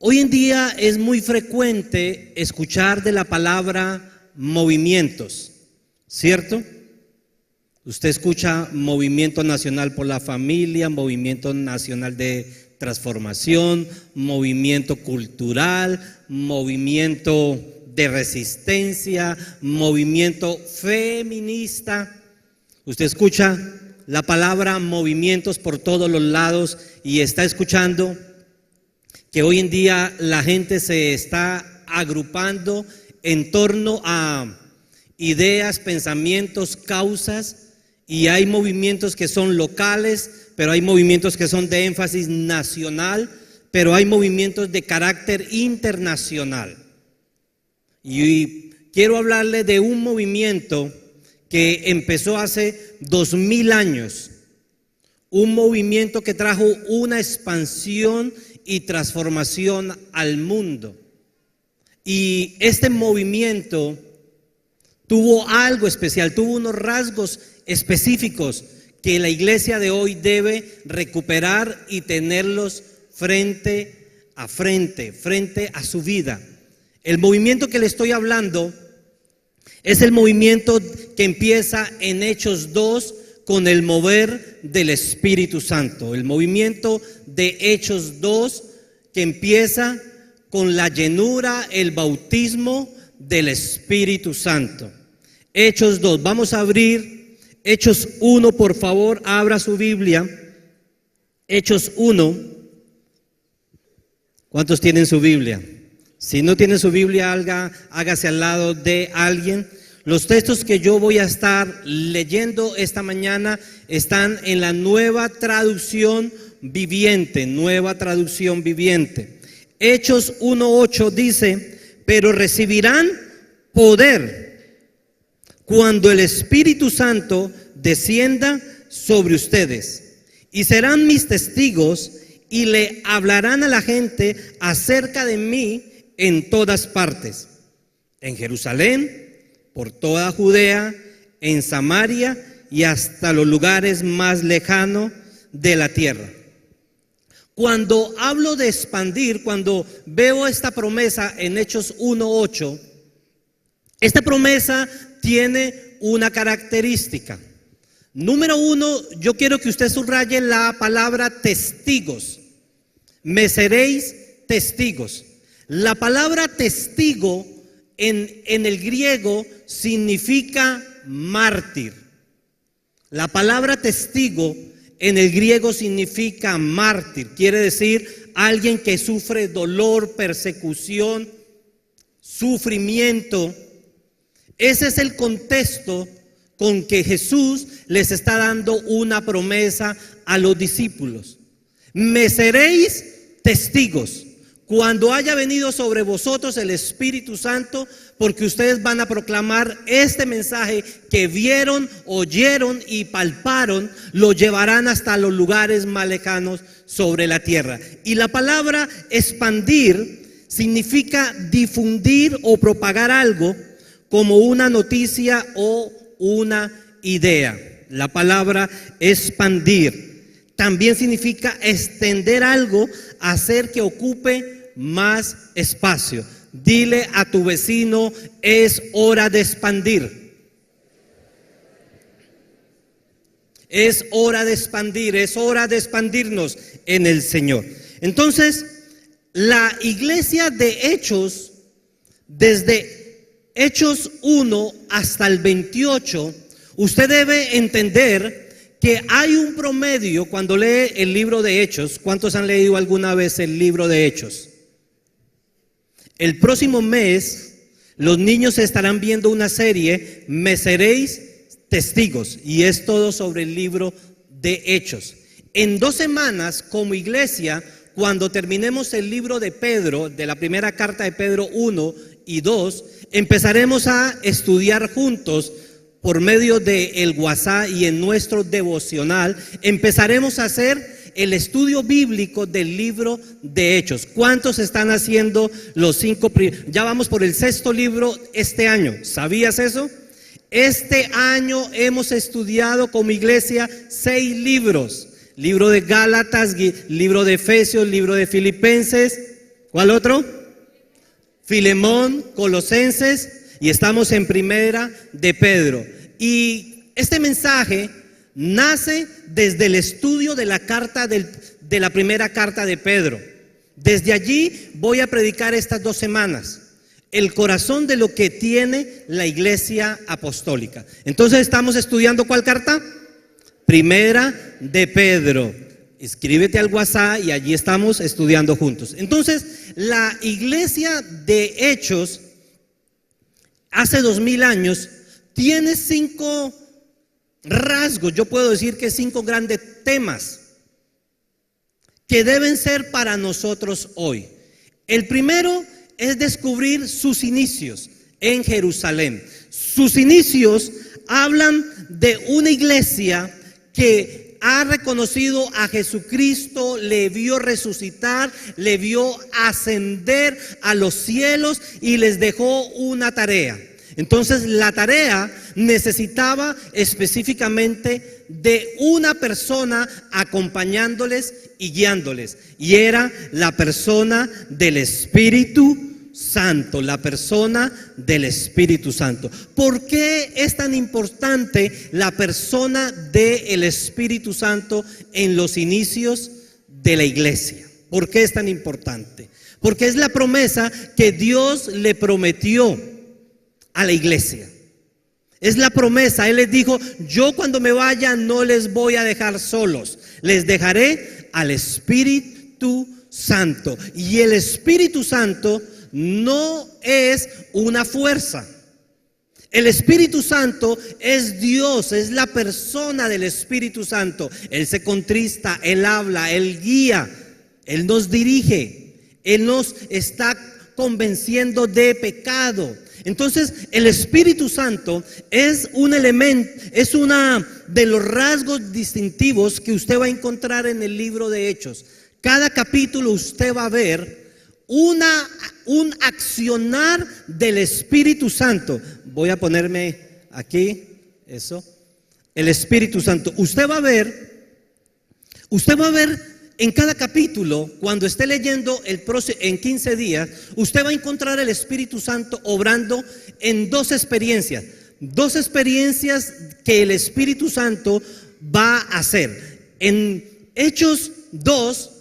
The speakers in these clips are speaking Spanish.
Hoy en día es muy frecuente escuchar de la palabra movimientos, ¿cierto? Usted escucha Movimiento Nacional por la Familia, Movimiento Nacional de Transformación, Movimiento Cultural, Movimiento de Resistencia, Movimiento Feminista. Usted escucha la palabra movimientos por todos los lados y está escuchando que hoy en día la gente se está agrupando en torno a ideas, pensamientos, causas, y hay movimientos que son locales, pero hay movimientos que son de énfasis nacional, pero hay movimientos de carácter internacional. Y quiero hablarle de un movimiento que empezó hace 2000 años, un movimiento que trajo una expansión y transformación al mundo. Y este movimiento tuvo algo especial, tuvo unos rasgos específicos que la iglesia de hoy debe recuperar y tenerlos frente a su vida. El movimiento que le estoy hablando es el movimiento que empieza en Hechos 2 con el mover del Espíritu Santo. El movimiento de Hechos 2 que empieza con la llenura, el bautismo del Espíritu Santo. Hechos 2, vamos a abrir Hechos 1, por favor, abra su Biblia. Hechos 1. ¿Cuántos tienen su Biblia? Si no tienen su Biblia, hágase al lado de alguien. Los textos que yo voy a estar leyendo esta mañana están en la Nueva Traducción Viviente, Hechos 1:8 dice: pero recibirán poder cuando el Espíritu Santo descienda sobre ustedes, y serán mis testigos, y le hablarán a la gente acerca de mí en todas partes, en Jerusalén, por toda Judea, en Samaria y hasta los lugares más lejanos de la tierra. Cuando hablo de expandir, cuando veo esta promesa en Hechos 1:8, esta promesa tiene una característica. Número 1, yo quiero que usted subraye la palabra testigos. Me seréis testigos. La palabra testigo en el griego significa mártir. La palabra testigo en el griego significa mártir. Quiere decir alguien que sufre dolor, persecución, sufrimiento. Ese es el contexto con que Jesús les está dando una promesa a los discípulos. Me seréis testigos cuando haya venido sobre vosotros el Espíritu Santo, porque ustedes van a proclamar este mensaje que vieron, oyeron y palparon, lo llevarán hasta los lugares más lejanos sobre la tierra. Y la palabra expandir significa difundir o propagar algo como una noticia o una idea. La palabra expandir también significa extender algo, hacer que ocupe más espacio. Dile a tu vecino: es hora de expandir. Es hora de expandir, es hora de expandirnos en el Señor. Entonces, la iglesia de Hechos, desde Hechos 1 hasta el 28, usted debe entender que hay un promedio cuando lee el libro de Hechos. ¿Cuántos han leído alguna vez el libro de Hechos? El próximo mes los niños estarán viendo una serie, Me seréis testigos, y es todo sobre el libro de Hechos. En 2 semanas, como iglesia, cuando terminemos el libro de Pedro, de la primera carta de Pedro 1 y 2, empezaremos a estudiar juntos por medio del WhatsApp y en nuestro devocional. Empezaremos a hacer el estudio bíblico del libro de Hechos. ¿Cuántos están haciendo los 5 primeros? Ya vamos por el 6º libro este año. ¿Sabías eso? Este año hemos estudiado como iglesia 6 libros. Libro de Gálatas, libro de Efesios, libro de Filipenses. ¿Cuál otro? Filemón, Colosenses, y estamos en Primera de Pedro. Y este mensaje nace desde el estudio de la primera carta de Pedro. Desde allí voy a predicar estas 2 semanas, el corazón de lo que tiene la iglesia apostólica. Entonces estamos estudiando ¿cuál carta? Primera de Pedro. Escríbete al WhatsApp y allí estamos estudiando juntos. Entonces, la iglesia de Hechos, hace 2000 años, tiene 5 rasgos, yo puedo decir que 5 grandes temas que deben ser para nosotros hoy. El primero es descubrir sus inicios en Jerusalén. Sus inicios hablan de una iglesia que ha reconocido a Jesucristo, le vio resucitar, le vio ascender a los cielos y les dejó una tarea. Entonces la tarea necesitaba específicamente de una persona acompañándoles y guiándoles, y era la persona del Espíritu Santo, la persona del Espíritu Santo. ¿Por qué es tan importante la persona del Espíritu Santo en los inicios de la iglesia? ¿Por qué es tan importante? Porque es la promesa que Dios le prometió a la iglesia. Es la promesa. Él les dijo: yo cuando me vaya no les voy a dejar solos, les dejaré al Espíritu Santo. Y el Espíritu Santo no es una fuerza. El Espíritu Santo es Dios, es la persona del Espíritu Santo. Él se contrista, Él habla, Él guía, Él nos dirige, Él nos está convenciendo de pecado. Entonces, el Espíritu Santo es un elemento, es una de los rasgos distintivos que usted va a encontrar en el libro de Hechos. Cada capítulo usted va a ver un accionar del Espíritu Santo. Voy a ponerme aquí, eso. El Espíritu Santo. Usted va a ver en cada capítulo, cuando esté leyendo en 15 días, usted va a encontrar el Espíritu Santo obrando en 2 experiencias. 2 experiencias que el Espíritu Santo va a hacer. En Hechos 2,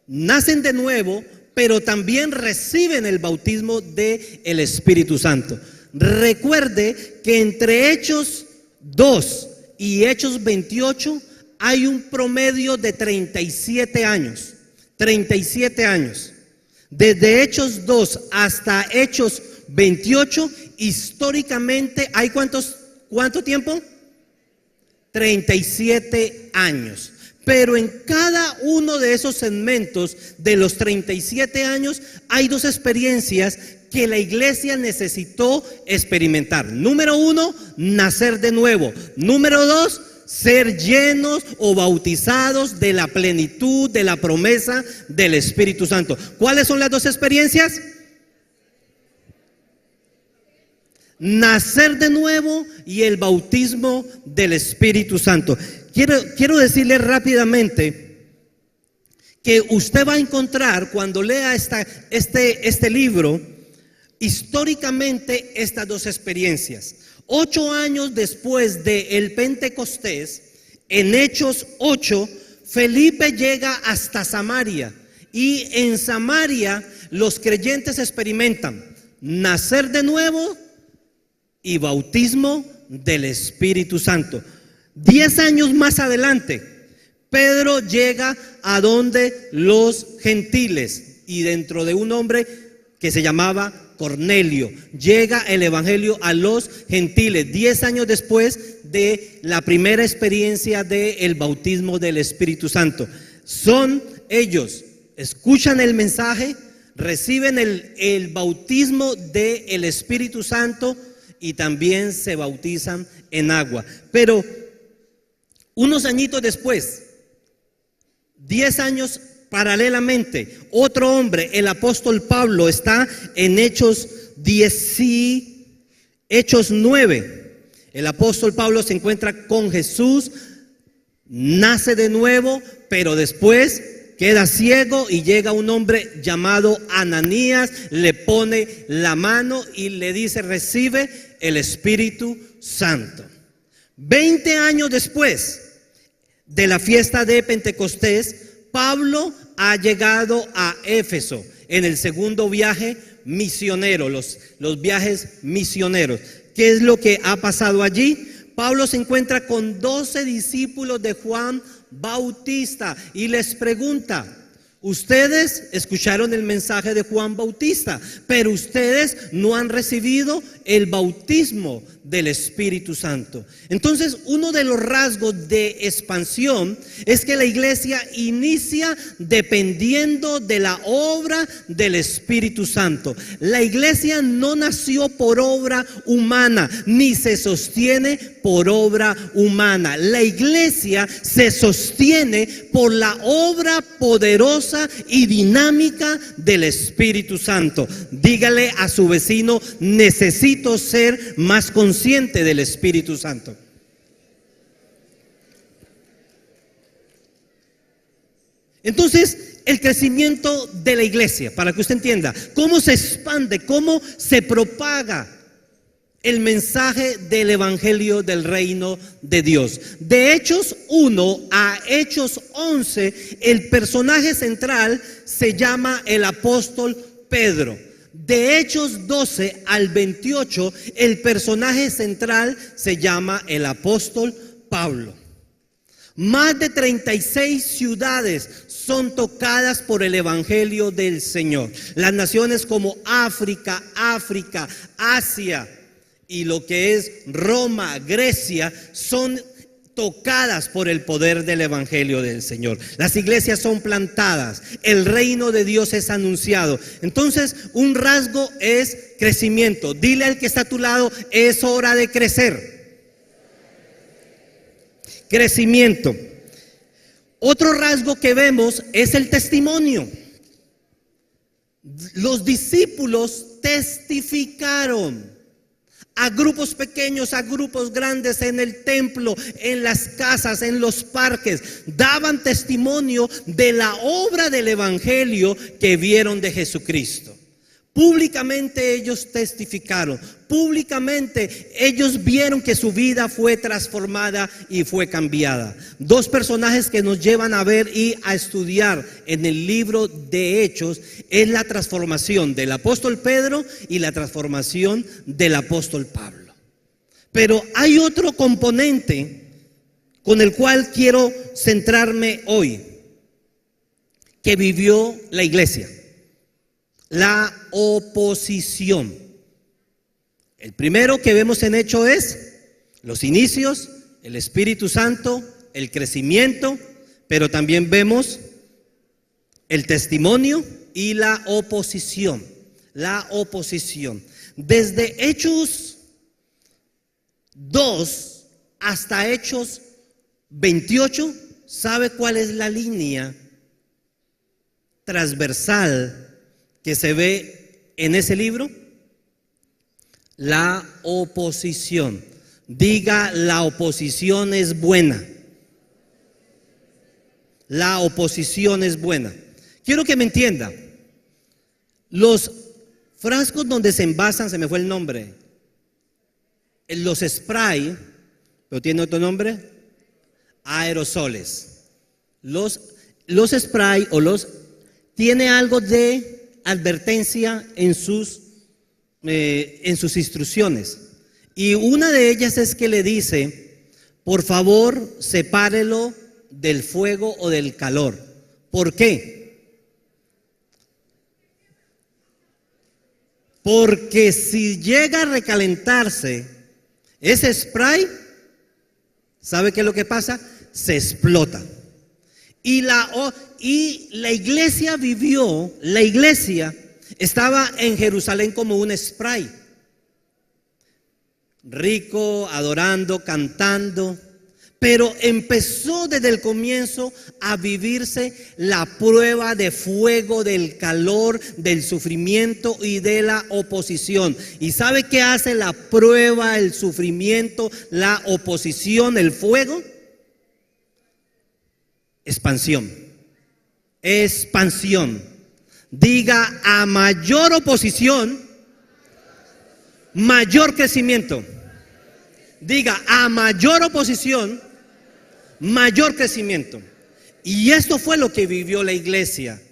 nacen de nuevo, pero también reciben el bautismo del Espíritu Santo. Recuerde que entre Hechos 2 y Hechos 28 hay un promedio de 37 años. 37 años. Desde Hechos 2 hasta Hechos 28, históricamente hay ¿cuánto tiempo? 37 años. Pero en cada uno de esos segmentos de los 37 años hay 2 experiencias que la iglesia necesitó experimentar. Número 1, nacer de nuevo. Número 2, ser llenos o bautizados de la plenitud de la promesa del Espíritu Santo. ¿Cuáles son las 2 experiencias? Nacer de nuevo y el bautismo del Espíritu Santo. Quiero decirle rápidamente que usted va a encontrar, cuando lea este libro, históricamente estas 2 experiencias. 8 años después del Pentecostés, en Hechos 8, Felipe llega hasta Samaria, y en Samaria los creyentes experimentan nacer de nuevo y bautismo del Espíritu Santo. 10 años más adelante, Pedro llega a donde los gentiles, y dentro de un hombre que se llamaba Cornelio, llega el evangelio a los gentiles. 10 años después de la primera experiencia del bautismo del Espíritu Santo. Son ellos, escuchan el mensaje, reciben el bautismo del Espíritu Santo y también se bautizan en agua. Pero unos añitos después, 10 años paralelamente, otro hombre, el apóstol Pablo, está en Hechos 9. El apóstol Pablo se encuentra con Jesús, nace de nuevo, pero después queda ciego y llega un hombre llamado Ananías, le pone la mano y le dice: recibe el Espíritu Santo. 20 años después de la fiesta de Pentecostés, Pablo ha llegado a Éfeso en el segundo viaje misionero, los viajes misioneros. ¿Qué es lo que ha pasado allí? Pablo se encuentra con 12 discípulos de Juan Bautista y les pregunta: ustedes escucharon el mensaje de Juan Bautista, pero ustedes no han recibido el bautismo del Espíritu Santo. Entonces, uno de los rasgos de expansión es que la iglesia inicia dependiendo de la obra del Espíritu Santo. La iglesia no nació por obra humana, ni se sostiene por obra humana. La iglesia se sostiene por la obra poderosa y dinámica del Espíritu Santo. Dígale a su vecino: necesito ser más consciente del Espíritu Santo. Entonces, el crecimiento de la iglesia, para que usted entienda cómo se expande, cómo se propaga el mensaje del evangelio del reino de Dios. De Hechos 1 a Hechos 11, el personaje central se llama el apóstol Pedro. De Hechos 12 al 28, el personaje central se llama el apóstol Pablo. Más de 36 ciudades son tocadas por el evangelio del Señor. Las naciones como África, Asia y lo que es Roma, Grecia, son tocadas por el poder del evangelio del Señor. Las iglesias son plantadas, el reino de Dios es anunciado. Entonces, un rasgo es crecimiento. Dile al que está a tu lado: es hora de crecer. Crecimiento. Otro rasgo que vemos es el testimonio. Los discípulos testificaron a grupos pequeños, a grupos grandes, en el templo, en las casas, en los parques. Daban testimonio de la obra del evangelio que vieron de Jesucristo. Públicamente ellos testificaron, públicamente ellos vieron que su vida fue transformada y fue cambiada. Dos personajes que nos llevan a ver y a estudiar en el libro de Hechos es la transformación del apóstol Pedro y la transformación del apóstol Pablo. Pero hay otro componente con el cual quiero centrarme hoy, que vivió la iglesia: la oposición. El primero que vemos en Hechos es los inicios, el Espíritu Santo, el crecimiento, pero también vemos el testimonio y la oposición. La oposición. Desde Hechos 2 hasta Hechos 28, ¿sabe cuál es la línea transversal que se ve en ese libro? La oposición. Diga: la oposición es buena. La oposición es buena. Quiero que me entienda. Los frascos donde se envasan, se me fue el nombre, los spray, pero tiene otro nombre, aerosoles. Los spray o los tiene algo de advertencia en sus instrucciones, y una de ellas es que le dice: por favor, sepárelo del fuego o del calor. ¿Por qué? Porque si llega a recalentarse ese spray, ¿sabe qué es lo que pasa? Se explota. Y la iglesia vivió, la iglesia estaba en Jerusalén como un spray, rico, adorando, cantando, pero empezó desde el comienzo a vivirse la prueba de fuego, del calor, del sufrimiento y de la oposición. ¿Y sabe qué hace la prueba, el sufrimiento, la oposición, el fuego? Expansión. expansión. Diga: a mayor oposición, mayor crecimiento. Diga: a mayor oposición, mayor crecimiento. Y esto fue lo que vivió la iglesia.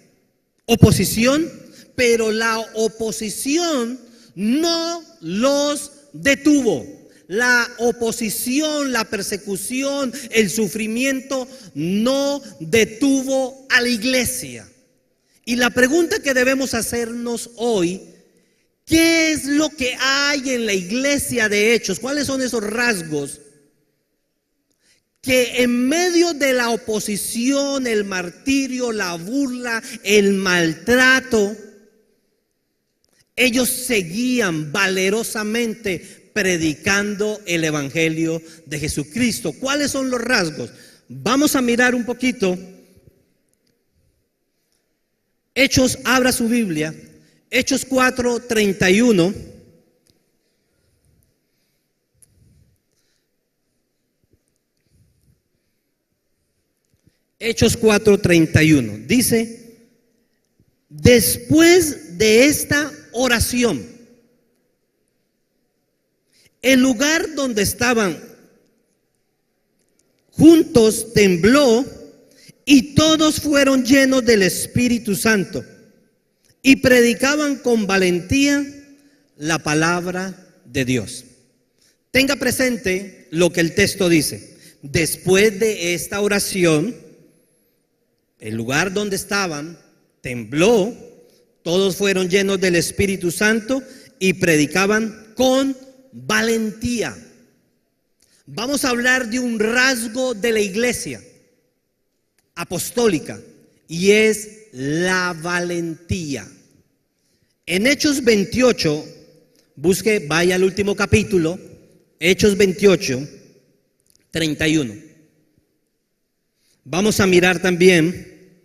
Oposición, pero la oposición no los detuvo. La oposición, la persecución, el sufrimiento no detuvo a la iglesia. Y la pregunta que debemos hacernos hoy: ¿qué es lo que hay en la iglesia de Hechos? ¿Cuáles son esos rasgos que en medio de la oposición, el martirio, la burla, el maltrato, ellos seguían valerosamente predicando el evangelio de Jesucristo? ¿Cuáles son los rasgos? Vamos a mirar un poquito. Hechos, abra su Biblia. Hechos 4:31. Hechos 4:31. Dice: después de esta oración, el lugar donde estaban juntos tembló, y todos fueron llenos del Espíritu Santo y predicaban con valentía la palabra de Dios. Tenga presente lo que el texto dice. Después de esta oración, el lugar donde estaban tembló, todos fueron llenos del Espíritu Santo y predicaban con valentía. Vamos a hablar de un rasgo de la iglesia apostólica, y es la valentía. En Hechos 28, vaya al último capítulo, Hechos 28, 31. Vamos a mirar también: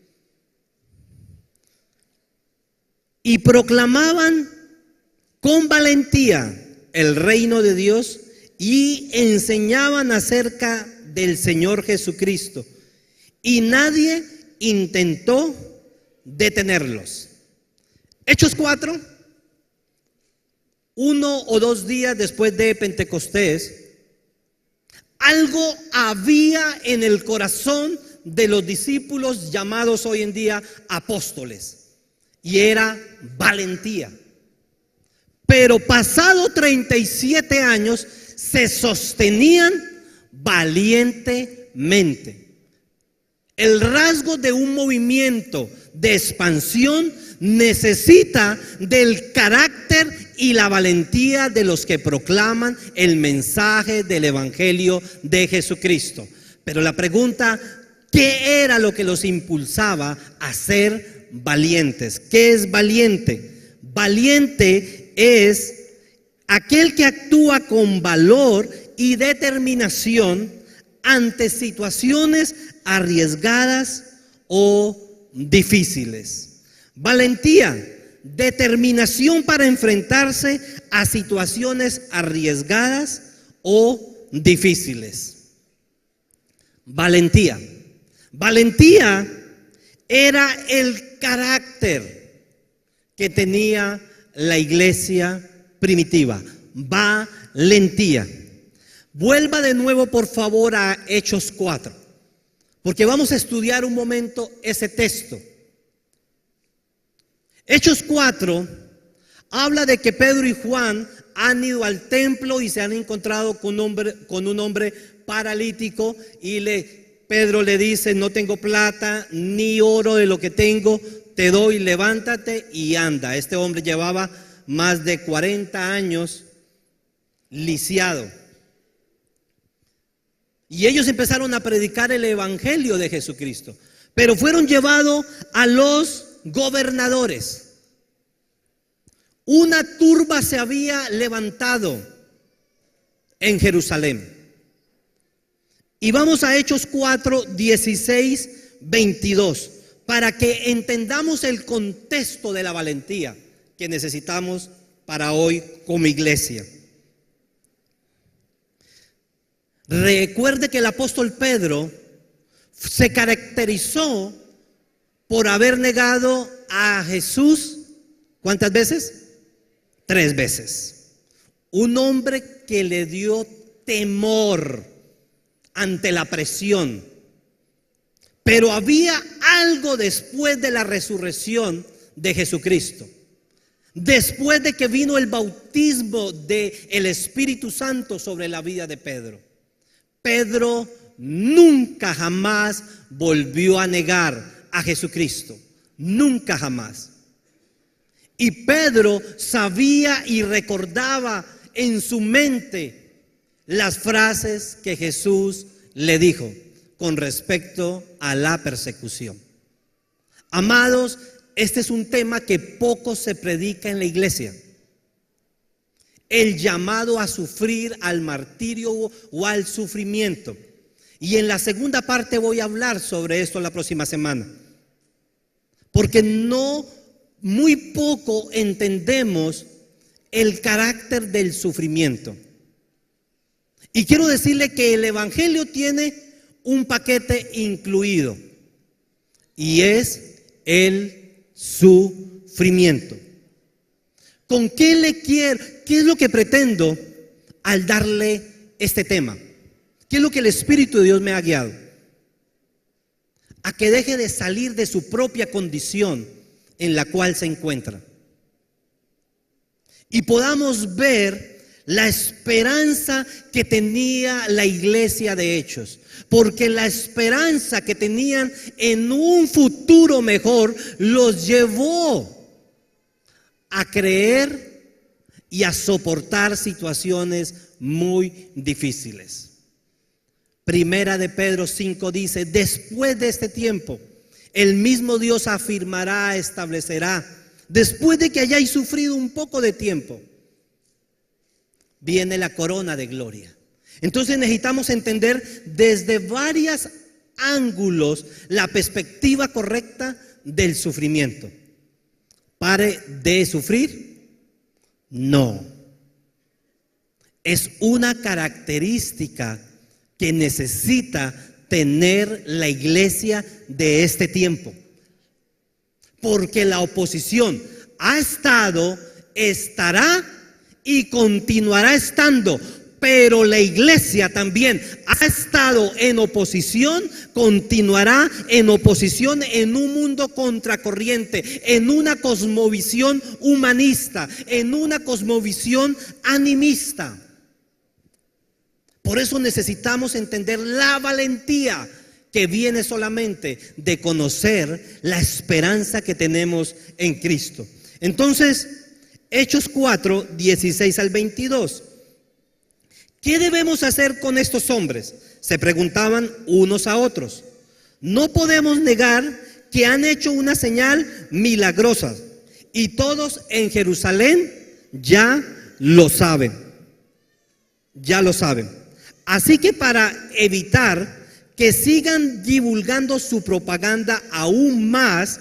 y proclamaban con valentía el reino de Dios y enseñaban acerca del Señor Jesucristo, y nadie intentó detenerlos. Hechos 4, 1 o 2 días después de Pentecostés, algo había en el corazón de los discípulos llamados hoy en día apóstoles, y era valentía. Pero pasado 37 años se sostenían valientemente. El rasgo de un movimiento de expansión necesita del carácter y la valentía de los que proclaman el mensaje del evangelio de Jesucristo. Pero la pregunta: ¿qué era lo que los impulsaba a ser valientes? ¿Qué es valiente? Valiente es aquel que actúa con valor y determinación ante situaciones arriesgadas o difíciles. Valentía, determinación para enfrentarse a situaciones arriesgadas o difíciles. Valentía. Valentía era el carácter que tenía la iglesia primitiva. Valentía. Vuelva de nuevo, por favor, a Hechos 4, porque vamos a estudiar un momento ese texto. Hechos 4 habla de que Pedro y Juan han ido al templo y se han encontrado con un hombre paralítico, y Pedro le dice: no tengo plata ni oro, de lo que tengo te doy, levántate y anda. Este hombre llevaba más de 40 años lisiado. Y ellos empezaron a predicar el evangelio de Jesucristo, pero fueron llevados a los gobernadores. Una turba se había levantado en Jerusalén. Y vamos a Hechos 4, 16, 22, para que entendamos el contexto de la valentía que necesitamos para hoy como iglesia. Recuerde que el apóstol Pedro se caracterizó por haber negado a Jesús, ¿cuántas veces? 3 veces. Un hombre que le dio temor ante la presión. Pero había algo después de la resurrección de Jesucristo. Después de que vino el bautismo del Espíritu Santo sobre la vida de Pedro. Pedro nunca jamás volvió a negar a Jesucristo. Nunca jamás. Y Pedro sabía y recordaba en su mente las frases que Jesús le dijo con respecto a la persecución. Amados, este es un tema que poco se predica en la iglesia. El llamado a sufrir, al martirio o al sufrimiento. Y en la segunda parte voy a hablar sobre esto la próxima semana. Porque muy poco entendemos el carácter del sufrimiento. Y quiero decirle que el Evangelio tiene un paquete incluido. Y es el sufrimiento. ¿Con qué qué es lo que pretendo al darle este tema? ¿Qué es lo que el Espíritu de Dios me ha guiado? A que deje de salir de su propia condición en la cual se encuentra. Y podamos ver la esperanza que tenía la iglesia de Hechos. Porque la esperanza que tenían en un futuro mejor los llevó a creer y a soportar situaciones muy difíciles. Primera de Pedro 5 dice: después de este tiempo, el mismo Dios afirmará, establecerá, después de que hayáis sufrido un poco de tiempo, viene la corona de gloria. Entonces necesitamos entender desde varios ángulos la perspectiva correcta del sufrimiento. ¿Pare de sufrir? No. Es una característica que necesita tener la iglesia de este tiempo. Porque la oposición ha estado, estará y continuará estando. Pero la iglesia también ha estado en oposición, continuará en oposición en un mundo contracorriente, en una cosmovisión humanista, en una cosmovisión animista. Por eso necesitamos entender la valentía que viene solamente de conocer la esperanza que tenemos en Cristo. Entonces, Hechos 4, 16 al 22. ¿Qué debemos hacer con estos hombres?, se preguntaban unos a otros. No podemos negar que han hecho una señal milagrosa y todos en Jerusalén ya lo saben. Ya lo saben. Así que para evitar que sigan divulgando su propaganda aún más,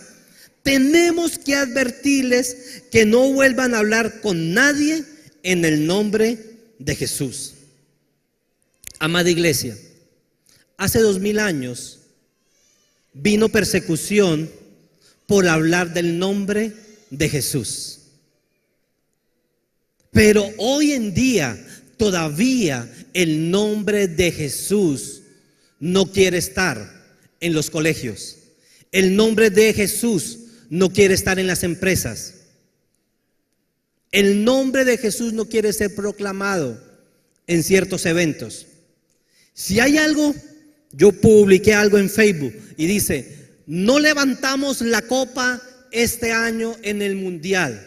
tenemos que advertirles que no vuelvan a hablar con nadie en el nombre de Jesús. Amada iglesia, hace 2000 años vino persecución por hablar del nombre de Jesús. Pero hoy en día todavía el nombre de Jesús no quiere estar en los colegios. El nombre de Jesús no quiere estar en las empresas. El nombre de Jesús no quiere ser proclamado en ciertos eventos. Si hay algo, yo publiqué algo en Facebook y dice: no levantamos la copa este año en el mundial,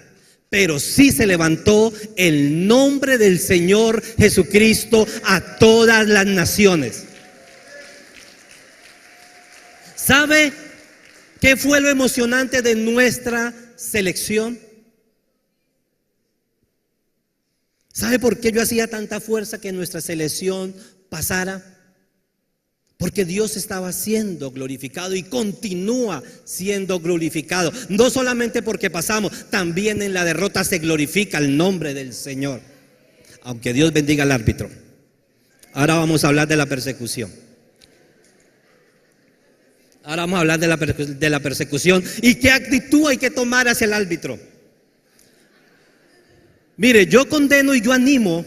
pero sí se levantó el nombre del Señor Jesucristo a todas las naciones. ¿Sabe qué fue lo emocionante de nuestra selección? ¿Sabe por qué yo hacía tanta fuerza que nuestra selección pasara? Porque Dios estaba siendo glorificado y continúa siendo glorificado. No solamente porque pasamos, también en la derrota se glorifica el nombre del Señor. Aunque Dios bendiga al árbitro. Ahora vamos a hablar de la persecución. Ahora vamos a hablar de la persecución y qué actitud hay que tomar hacia el árbitro. Mire, yo condeno y yo animo,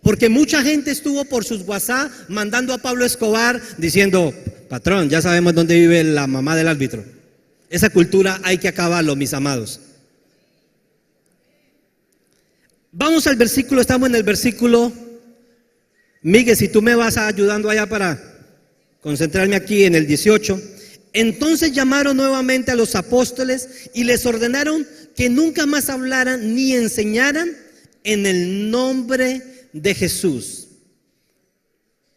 porque mucha gente estuvo por sus WhatsApp mandando a Pablo Escobar diciendo: patrón, ya sabemos dónde vive la mamá del árbitro. Esa cultura hay que acabarlo, mis amados. Vamos al versículo, estamos en el versículo. Miguel, si tú me vas ayudando allá para concentrarme aquí en el 18. Entonces llamaron nuevamente a los apóstoles y les ordenaron que nunca más hablaran ni enseñaran en el nombre de Jesús.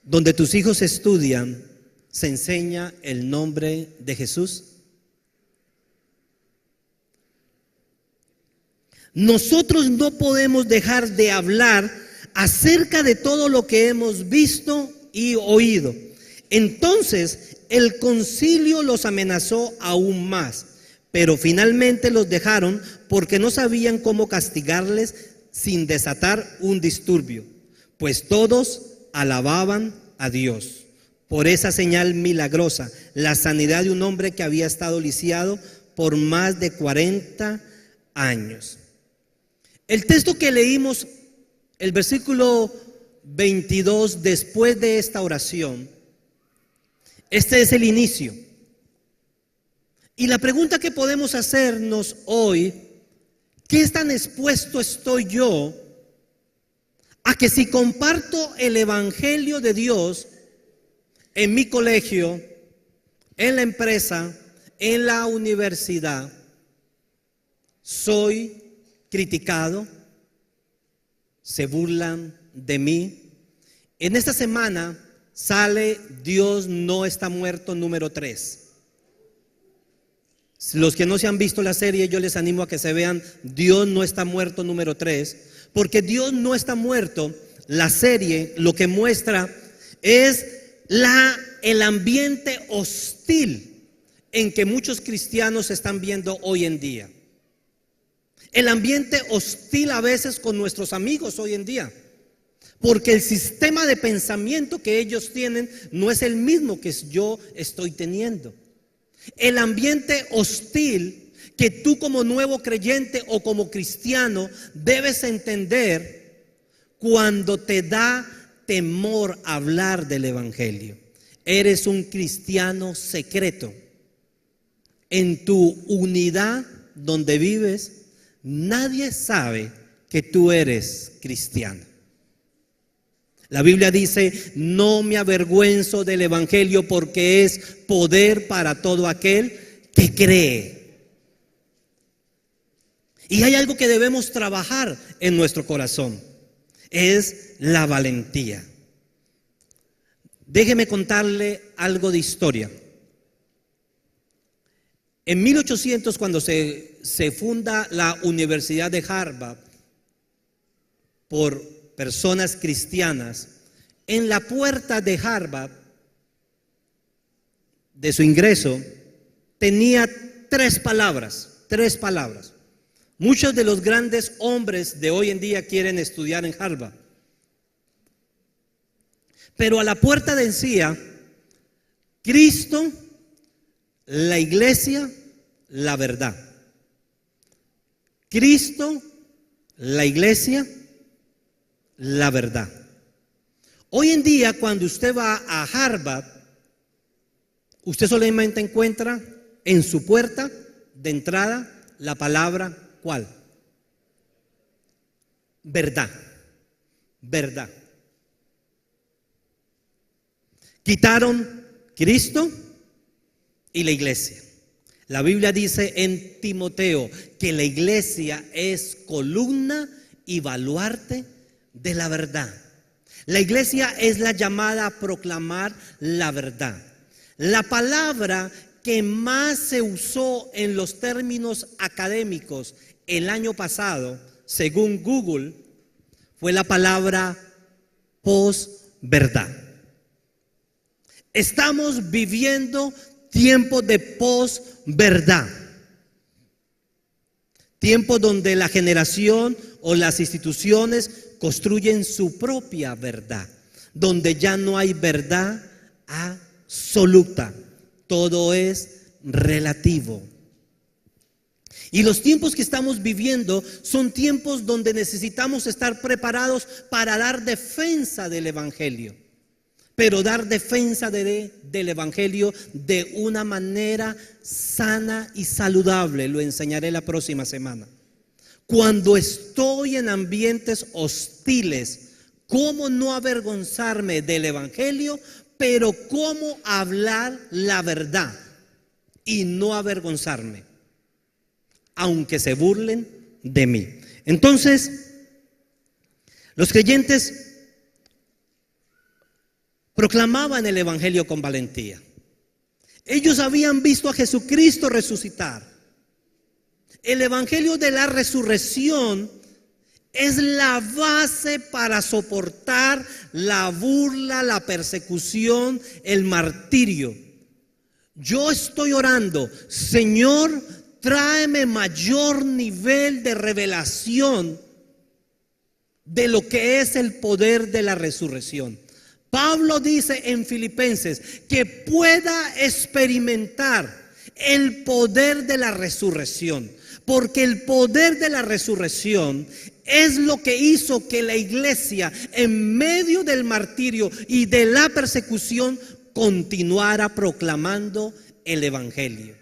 Donde tus hijos estudian, ¿se enseña el nombre de Jesús? Nosotros no podemos dejar de hablar acerca de todo lo que hemos visto y oído. Entonces el concilio los amenazó aún más, pero finalmente los dejaron porque no sabían cómo castigarles sin desatar un disturbio, pues todos alababan a Dios por esa señal milagrosa, la sanidad de un hombre que había estado lisiado por más de 40 años. El texto que leímos, el versículo 22, después de esta oración, este es el inicio. Y la pregunta que podemos hacernos hoy: ¿qué tan expuesto estoy yo a que si comparto el evangelio de Dios en mi colegio, en la empresa, en la universidad, soy criticado, se burlan de mí? En esta semana sale Dios no está muerto número 3. Los que no se han visto la serie, yo les animo a que se vean Dios no está muerto número 3, porque Dios no está muerto, la serie lo que muestra es el ambiente hostil en que muchos cristianos están viendo hoy en día. El ambiente hostil a veces con nuestros amigos hoy en día, porque el sistema de pensamiento que ellos tienen no es el mismo que yo estoy teniendo. El ambiente hostil que tú como nuevo creyente o como cristiano debes entender cuando te da temor hablar del evangelio. Eres un cristiano secreto. En tu unidad donde vives, nadie sabe que tú eres cristiano. La Biblia dice: no me avergüenzo del evangelio porque es poder para todo aquel que cree. Y hay algo que debemos trabajar en nuestro corazón, es la valentía. Déjeme contarle algo de historia. En 1800, cuando se funda la Universidad de Harvard por personas cristianas, en la puerta de Harvard, de su ingreso, tenía tres palabras. Muchos de los grandes hombres de hoy en día quieren estudiar en Harvard, pero a la puerta decía: Cristo, la iglesia, la verdad. Cristo, la iglesia, la verdad. Hoy en día, cuando usted va a Harvard, usted solamente encuentra en su puerta de entrada la palabra ¿cuál? Verdad. Verdad. Quitaron Cristo y la iglesia. La Biblia dice en Timoteo que la iglesia es columna y baluarte de la verdad. La iglesia es la llamada a proclamar la verdad. La palabra que más se usó en los términos académicos el año pasado, según Google, fue la palabra posverdad. Estamos viviendo tiempos de posverdad. Tiempos donde la generación o las instituciones construyen su propia verdad, donde ya no hay verdad absoluta. todo es relativo. Y los tiempos que estamos viviendo son tiempos donde necesitamos estar preparados para dar defensa del Evangelio. Pero dar defensa del Evangelio de una manera sana y saludable. Lo enseñaré la próxima semana. Cuando estoy en ambientes hostiles, ¿cómo no avergonzarme del Evangelio? Pero ¿cómo hablar la verdad y no avergonzarme, aunque se burlen de mí? Entonces, los creyentes proclamaban el Evangelio con valentía. Ellos habían visto a Jesucristo resucitar. El Evangelio de la resurrección es la base para soportar la burla, la persecución, el martirio. Yo estoy orando, Señor, tráeme mayor nivel de revelación de lo que es el poder de la resurrección. Pablo dice en Filipenses que pueda experimentar el poder de la resurrección, porque el poder de la resurrección es lo que hizo que la iglesia, en medio del martirio y de la persecución, continuara proclamando el Evangelio.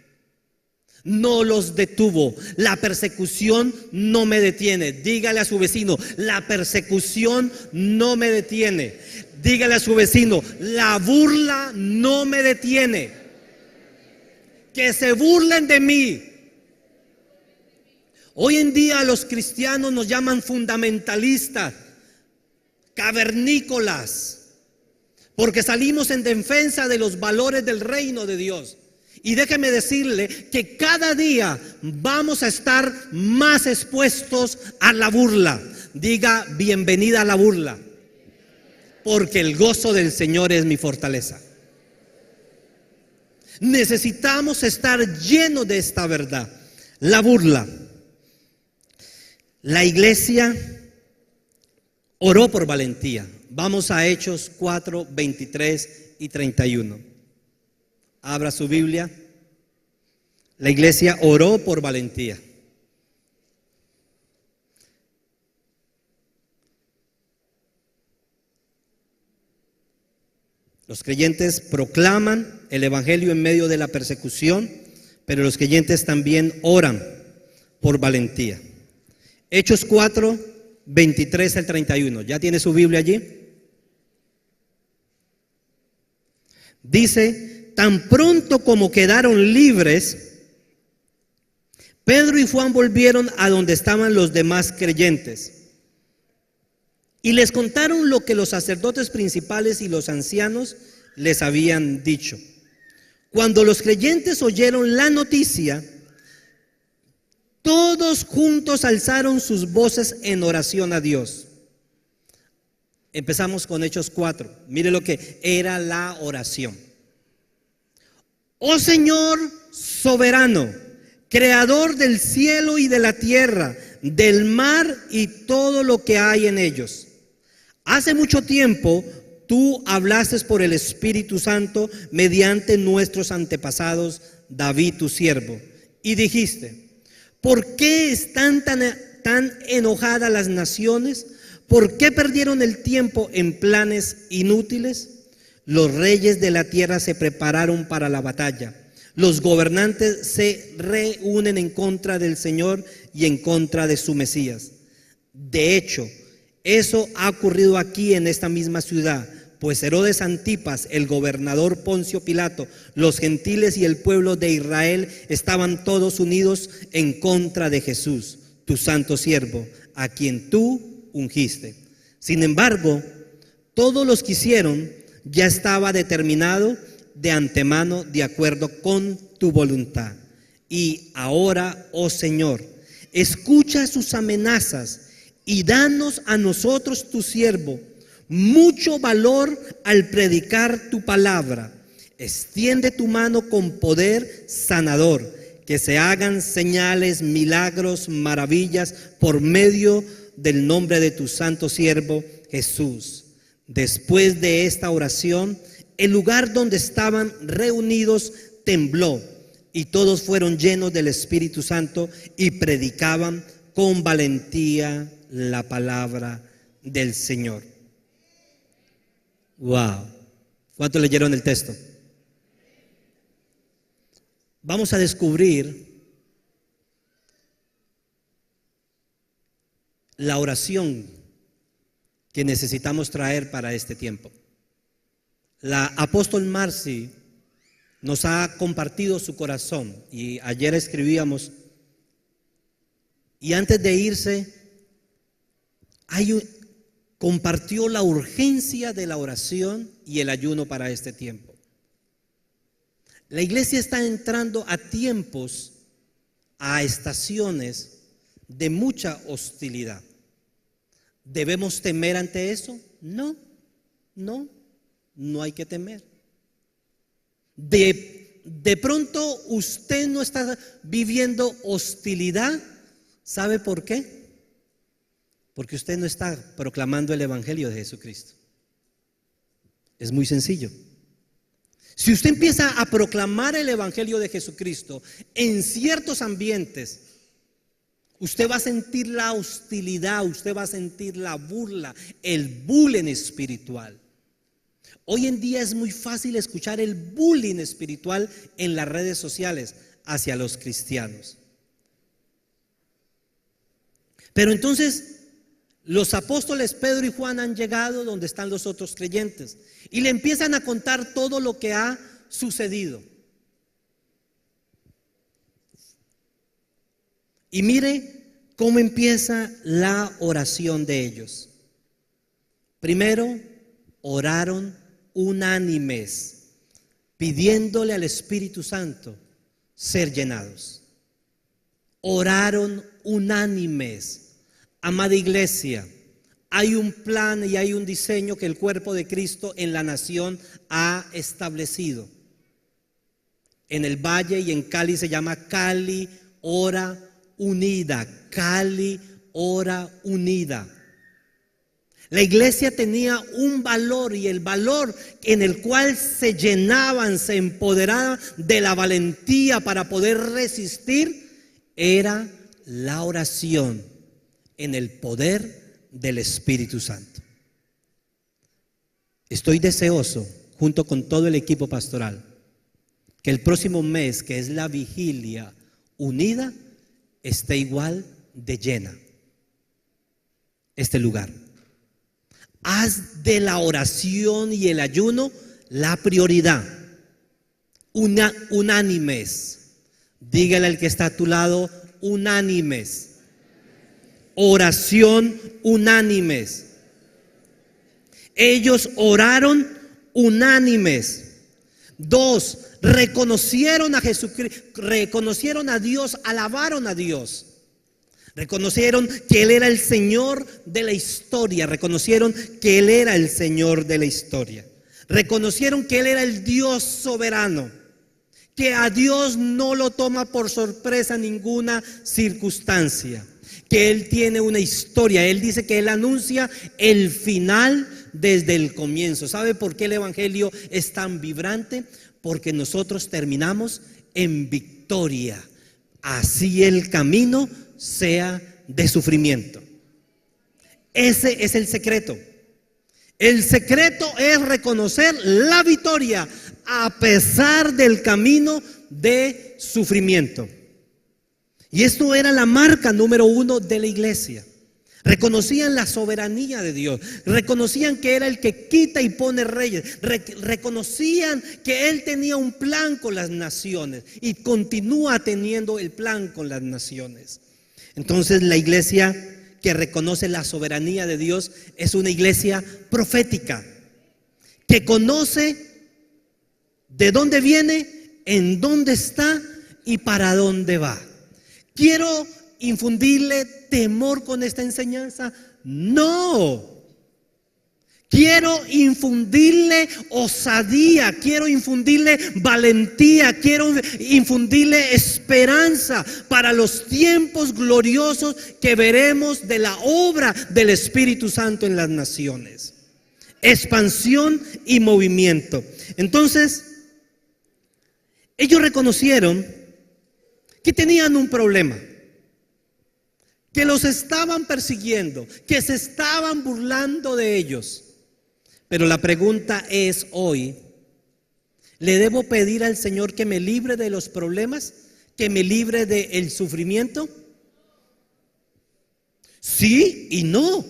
No los detuvo. La persecución no me detiene. Dígale a su vecino, la persecución no me detiene. Dígale a su vecino, la burla no me detiene. Que se burlen de mí. Hoy en día los cristianos nos llaman fundamentalistas, cavernícolas, porque salimos en defensa de los valores del reino de Dios. Y déjeme decirle que cada día vamos a estar más expuestos a la burla. Diga, bienvenida a la burla, porque el gozo del Señor es mi fortaleza. Necesitamos estar llenos de esta verdad. La burla. La iglesia oró por valentía. Vamos a Hechos 4, 23 y 31. Abra su Biblia. La iglesia oró por valentía. Los creyentes proclaman el Evangelio en medio de la persecución, pero los creyentes también oran por valentía. Hechos 4, 23 al 31. ¿Ya tiene su Biblia allí? Dice, tan pronto como quedaron libres, Pedro y Juan volvieron a donde estaban los demás creyentes y les contaron lo que los sacerdotes principales y los ancianos les habían dicho. Cuando los creyentes oyeron la noticia, todos juntos alzaron sus voces en oración a Dios. Empezamos con Hechos 4. Mire lo que era la oración. Oh Señor soberano, creador del cielo y de la tierra, del mar y todo lo que hay en ellos. Hace mucho tiempo tú hablaste por el Espíritu Santo mediante nuestros antepasados, David tu siervo, y dijiste: ¿por qué están tan enojadas las naciones? ¿Por qué perdieron el tiempo en planes inútiles? Los reyes de la tierra se prepararon para la batalla. Los gobernantes se reúnen en contra del Señor y en contra de su Mesías. De hecho, eso ha ocurrido aquí en esta misma ciudad, pues Herodes Antipas, el gobernador Poncio Pilato, los gentiles y el pueblo de Israel estaban todos unidos en contra de Jesús, tu santo siervo, a quien tú ungiste. Sin embargo, todos los que hicieron ya estaba determinado de antemano de acuerdo con tu voluntad. Y ahora, oh Señor, escucha sus amenazas y danos a nosotros, tu siervo, mucho valor al predicar tu palabra. Extiende tu mano con poder sanador, que se hagan señales, milagros, maravillas por medio del nombre de tu santo siervo Jesús. Después de esta oración, el lugar donde estaban reunidos tembló y todos fueron llenos del Espíritu Santo y predicaban con valentía la palabra del Señor. Wow. ¿Cuántos leyeron el texto? Vamos a descubrir la oración que necesitamos traer para este tiempo. La apóstol Marcy nos ha compartido su corazón y ayer escribíamos, y antes de irse compartió la urgencia de la oración y el ayuno para este tiempo. La iglesia está entrando a tiempos, a estaciones de mucha hostilidad. ¿Debemos temer ante eso? No hay que temer. De pronto usted no está viviendo hostilidad. ¿Sabe por qué? Porque usted no está proclamando el Evangelio de Jesucristo. Es muy sencillo. Si usted empieza a proclamar el Evangelio de Jesucristo en ciertos ambientes, usted va a sentir la hostilidad, usted va a sentir la burla, el bullying espiritual. Hoy en día es muy fácil escuchar el bullying espiritual en las redes sociales hacia los cristianos. Pero entonces los apóstoles Pedro y Juan han llegado donde están los otros creyentes y le empiezan a contar todo lo que ha sucedido. Y mire cómo empieza la oración de ellos. Primero, oraron unánimes, pidiéndole al Espíritu Santo ser llenados. Oraron unánimes. Amada iglesia, hay un plan y hay un diseño que el cuerpo de Cristo en la nación ha establecido. En el Valle y en Cali se llama Cali Hora Unida. Cali Hora Unida. La iglesia tenía un valor, y el valor en el cual se llenaban, se empoderaban de la valentía para poder resistir, era la oración en el poder del Espíritu Santo. Estoy deseoso, junto con todo el equipo pastoral, que el próximo mes, que es la vigilia unida, esté igual de llena este lugar. Haz de la oración y el ayuno la prioridad. Unánimes. Dígale al que está a tu lado, unánimes. Oración unánimes. Ellos oraron unánimes. 2, reconocieron a Jesucristo, reconocieron a Dios, alabaron a Dios. Reconocieron que Él era el Señor de la historia. Reconocieron que Él era el Señor de la historia. Reconocieron que Él era el Dios soberano, que a Dios no lo toma por sorpresa ninguna circunstancia, que Él tiene una historia. Él dice que Él anuncia el final desde el comienzo. ¿Sabe por qué el Evangelio es tan vibrante? Porque nosotros terminamos en victoria, así el camino sea de sufrimiento. Ese es el secreto. El secreto es reconocer la victoria a pesar del camino de sufrimiento. Y esto era la marca número 1 de la iglesia. Reconocían la soberanía de Dios, reconocían que era el que quita y pone reyes, reconocían que Él tenía un plan con las naciones y continúa teniendo el plan con las naciones. Entonces la iglesia que reconoce la soberanía de Dios es una iglesia profética, que conoce de dónde viene, en dónde está y para dónde va. ¿Quiero infundirle temor con esta enseñanza? No. Quiero infundirle osadía, quiero infundirle valentía, quiero infundirle esperanza para los tiempos gloriosos que veremos de la obra del Espíritu Santo en las naciones. Expansión y movimiento. Entonces, Ellos reconocieron que tenían un problema, que los estaban persiguiendo, que se estaban burlando de ellos. Pero la pregunta es hoy, ¿le debo pedir al Señor que me libre de los problemas? ¿Que me libre del sufrimiento? Sí y no,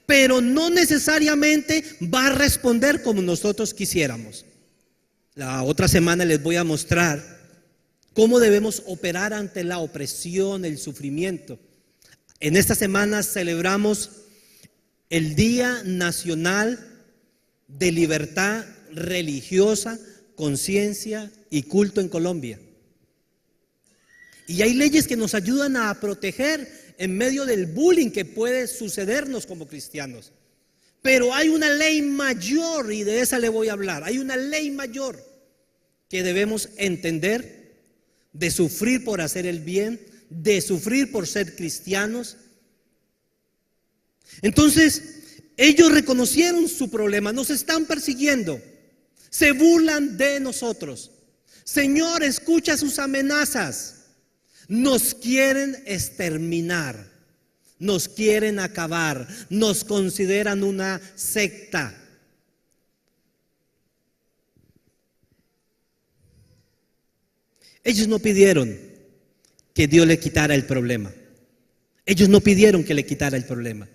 pero no necesariamente va a responder como nosotros quisiéramos. La otra semana les voy a mostrar cómo debemos operar ante la opresión, el sufrimiento. En esta semana celebramos el Día Nacional de Libertad Religiosa, Conciencia y Culto en Colombia. Y hay leyes que nos ayudan a proteger en medio del bullying que puede sucedernos como cristianos. Pero hay una ley mayor, y de esa le voy a hablar. Hay una ley mayor que debemos entender, de sufrir por hacer el bien, de sufrir por ser cristianos. Entonces, ellos reconocieron su problema, nos están persiguiendo, se burlan de nosotros. Señor, escucha sus amenazas. Nos quieren exterminar, nos quieren acabar, nos consideran una secta. Ellos no pidieron que Dios le quitara el problema. Ellos no pidieron que le quitara el problema.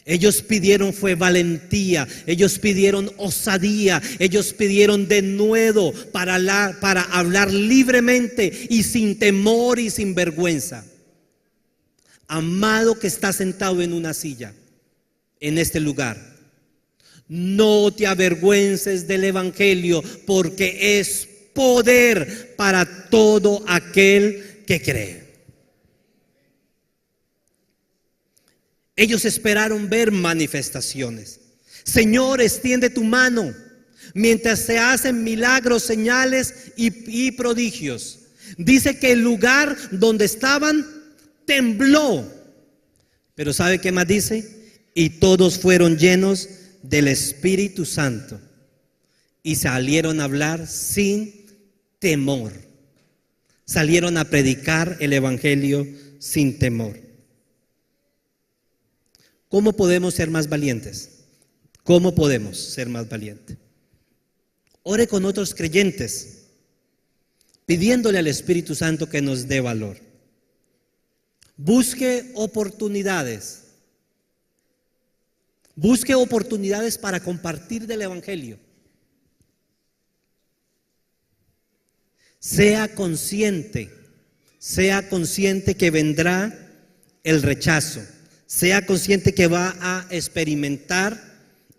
Ellos pidieron fue valentía, ellos pidieron osadía, ellos pidieron denuedo para hablar libremente y sin temor y sin vergüenza. Amado que está sentado en una silla, en este lugar, no te avergüences del Evangelio, porque es poder para todo aquel que cree. Ellos esperaron ver manifestaciones. Señor, extiende tu mano mientras se hacen milagros, señales y prodigios. Dice que el lugar donde estaban tembló. Pero ¿sabe qué más dice? Y todos fueron llenos del Espíritu Santo y salieron a hablar sin temor. Salieron a predicar el Evangelio sin temor. ¿Cómo podemos ser más valientes? ¿Cómo podemos ser más valientes? Ore con otros creyentes, pidiéndole al Espíritu Santo que nos dé valor. Busque oportunidades. Busque oportunidades para compartir del Evangelio. Sea consciente que vendrá el rechazo. Sea consciente que va a experimentar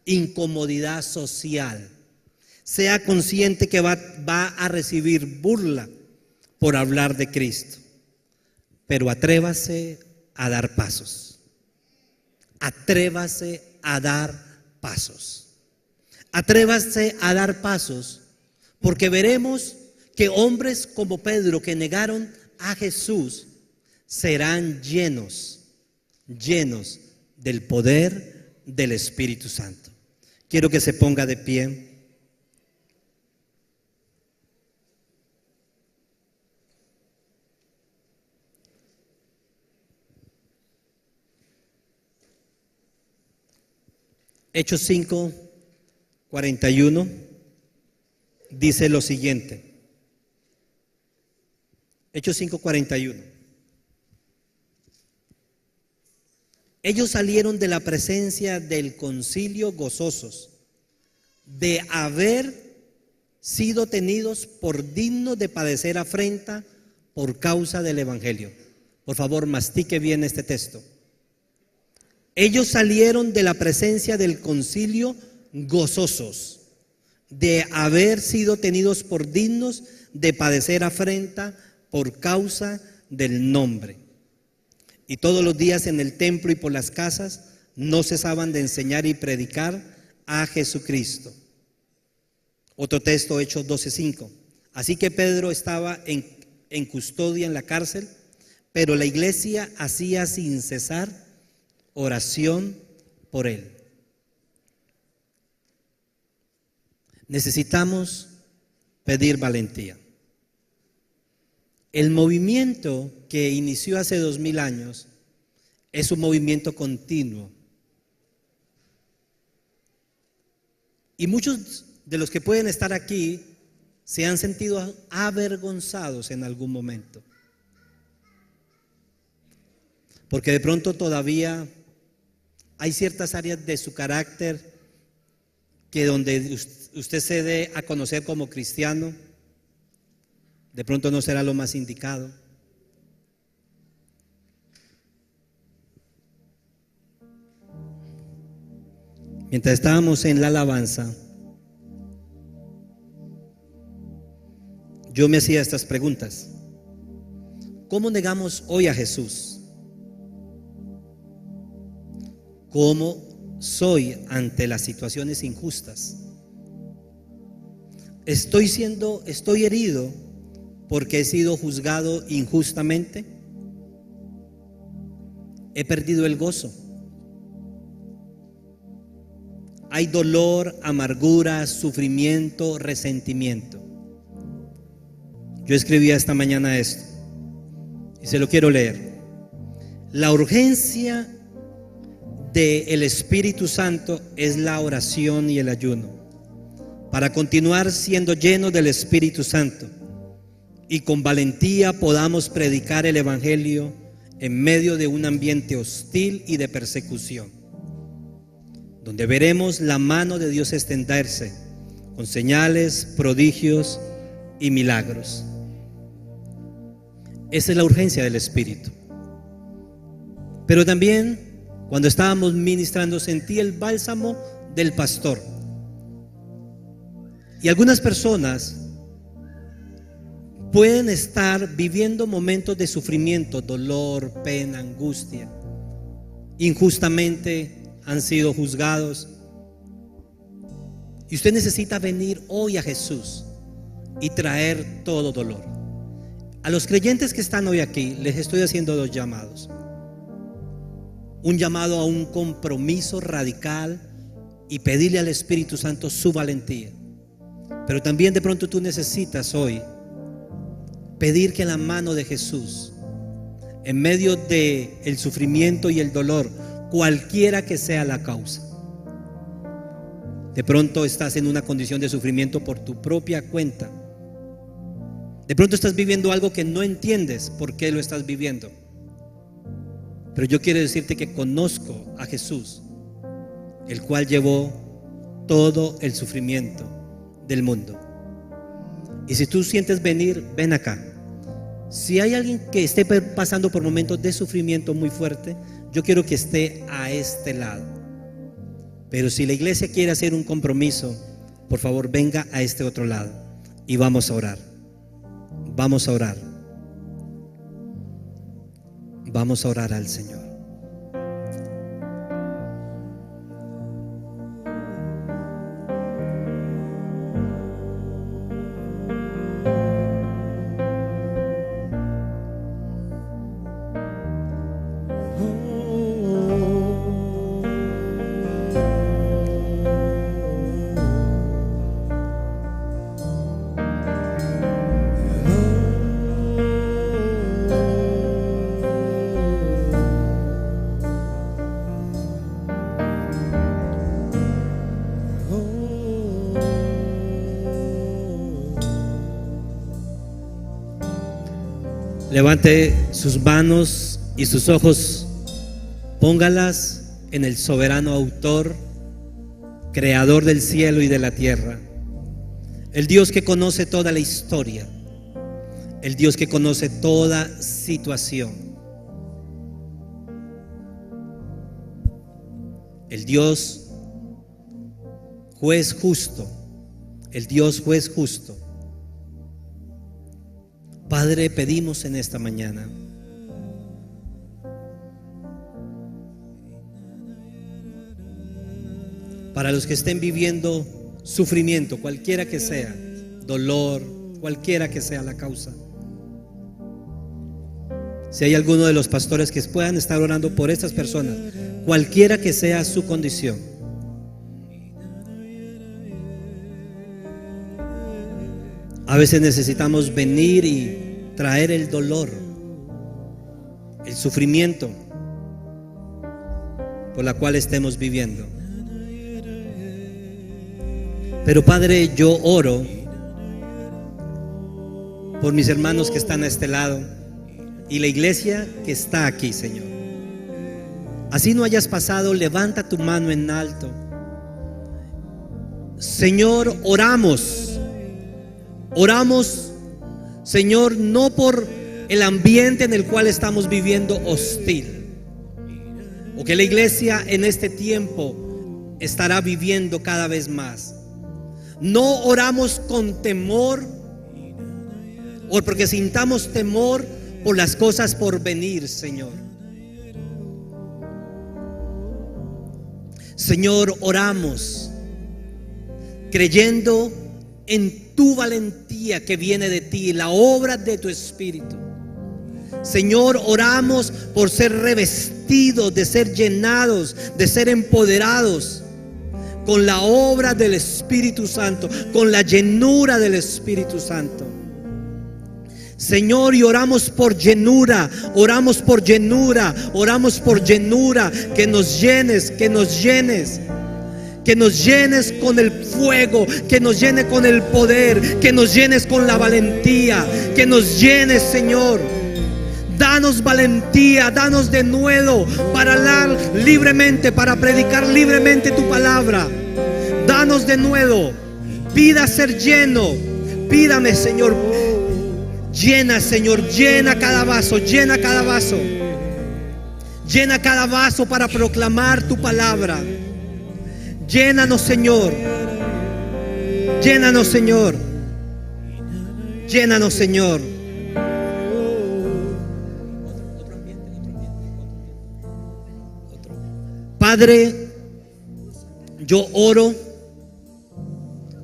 incomodidad social. Sea consciente que va a recibir burla por hablar de Cristo. Pero atrévase a dar pasos. Atrévase a dar pasos. Atrévase a dar pasos, porque veremos que hombres como Pedro, que negaron a Jesús, serán llenos del poder del Espíritu Santo. Quiero que se ponga de pie. Hechos 5:41 dice lo siguiente. Hechos 5:41. Ellos salieron de la presencia del concilio gozosos de haber sido tenidos por dignos de padecer afrenta por causa del Evangelio. Por favor, mastique bien este texto. Ellos salieron de la presencia del concilio gozosos de haber sido tenidos por dignos de padecer afrenta por causa del nombre. Y todos los días en el templo y por las casas no cesaban de enseñar y predicar a Jesucristo. Otro texto, Hechos 12:5. Así que Pedro estaba en custodia en la cárcel, pero la iglesia hacía sin cesar oración por él. Necesitamos pedir valentía. El movimiento que inició hace 2000 años es un movimiento continuo. Y muchos de los que pueden estar aquí se han sentido avergonzados en algún momento. Porque de pronto todavía hay ciertas áreas de su carácter que donde usted se dé a conocer como cristiano, de pronto no será lo más indicado. Mientras estábamos en la alabanza, yo me hacía estas preguntas. ¿Cómo negamos hoy a Jesús? ¿Cómo soy ante las situaciones injustas? ¿Estoy herido porque he sido juzgado injustamente? ¿He perdido el gozo? Hay dolor, amargura, sufrimiento, resentimiento. Yo escribía esta mañana esto y se lo quiero leer. La urgencia del Espíritu Santo es la oración y el ayuno para continuar siendo llenos del Espíritu Santo y con valentía podamos predicar el Evangelio en medio de un ambiente hostil y de persecución, donde veremos la mano de Dios extenderse con señales, prodigios y milagros. Esa es la urgencia del Espíritu. Pero también cuando estábamos ministrando sentí el bálsamo del pastor. Y algunas personas pueden estar viviendo momentos de sufrimiento, dolor, pena, angustia. Injustamente han sido juzgados. Y usted necesita venir hoy a Jesús y traer todo dolor. A los creyentes que están hoy aquí les estoy haciendo dos llamados. Un llamado a un compromiso radical y pedirle al Espíritu Santo su valentía. Pero también de pronto tú necesitas hoy pedir que la mano de Jesús, en medio de el sufrimiento y el dolor, cualquiera que sea la causa. De pronto estás en una condición de sufrimiento por tu propia cuenta. De pronto estás viviendo algo que no entiendes por qué lo estás viviendo. Pero yo quiero decirte que conozco a Jesús, el cual llevó todo el sufrimiento del mundo. Y si tú sientes venir, ven acá. Si hay alguien que esté pasando por momentos de sufrimiento muy fuerte, yo quiero que esté a este lado. Pero si la iglesia quiere hacer un compromiso, por favor venga a este otro lado y vamos a orar. Vamos a orar. Vamos a orar al Señor. Levante sus manos y sus ojos, póngalas en el soberano autor, creador del cielo y de la tierra, el Dios que conoce toda la historia, el Dios que conoce toda situación, el Dios juez justo, el Dios juez justo. Padre, pedimos en esta mañana para los que estén viviendo sufrimiento, cualquiera que sea, dolor, cualquiera que sea la causa. Si hay alguno de los pastores que puedan estar orando por estas personas, cualquiera que sea su condición. A veces necesitamos venir y traer el dolor, el sufrimiento por la cual estemos viviendo. Pero Padre, yo oro por mis hermanos que están a este lado y la iglesia que está aquí, Señor. Así no hayas pasado, levanta tu mano en alto. Señor, oramos, Señor, no por el ambiente en el cual estamos viviendo hostil, o que la iglesia en este tiempo estará viviendo cada vez más. No oramos con temor, o porque sintamos temor por las cosas por venir, Señor. Señor, oramos creyendo en tu valentía que viene de ti, la obra de tu Espíritu. Señor, oramos por ser revestidos, de ser llenados, de ser empoderados con la obra del Espíritu Santo, con la llenura del Espíritu Santo. Señor, y oramos por llenura, oramos por llenura, oramos por llenura, que nos llenes, que nos llenes. Que nos llenes con el fuego, que nos llenes con el poder, que nos llenes con la valentía, que nos llenes, Señor. Danos valentía, danos de nuevo para hablar libremente, para predicar libremente tu palabra. Danos de nuevo. Pida ser lleno. Pídame, Señor. Llena, Señor, llena cada vaso, llena cada vaso. Llena cada vaso para proclamar tu palabra. Llénanos, Señor. Llénanos, Señor. Llénanos, Señor. Padre, yo oro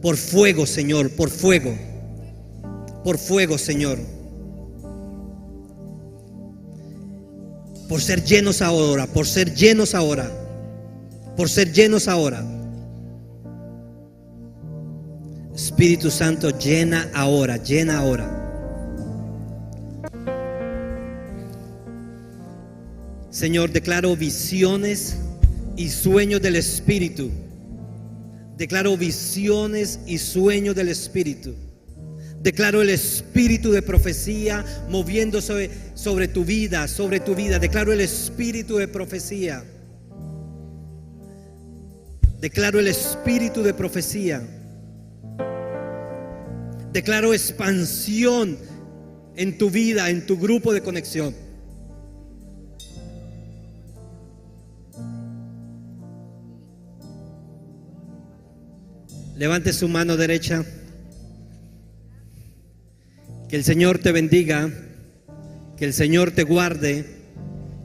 por fuego, Señor, por fuego. Por fuego, Señor. Por ser llenos ahora, por ser llenos ahora. Por ser llenos ahora. Espíritu Santo, llena ahora, llena ahora. Señor, declaro visiones y sueños del Espíritu. Declaro visiones y sueños del Espíritu. Declaro el espíritu de profecía moviéndose sobre tu vida, sobre tu vida. Declaro el espíritu de profecía. Declaro el espíritu de profecía. Declaro expansión en tu vida, en tu grupo de conexión. Levante su mano derecha. Que el Señor te bendiga, que el Señor te guarde,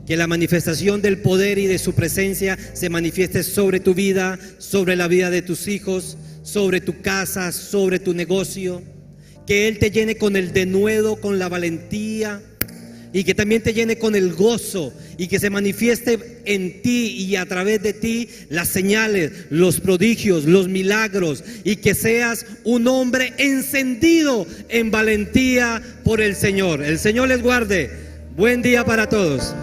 que la manifestación del poder y de su presencia se manifieste sobre tu vida, sobre la vida de tus hijos, sobre tu casa, sobre tu negocio. Que Él te llene con el denuedo, con la valentía, y que también te llene con el gozo, y que se manifieste en ti y a través de ti las señales, los prodigios, los milagros, y que seas un hombre encendido en valentía por el Señor. El Señor les guarde. Buen día para todos.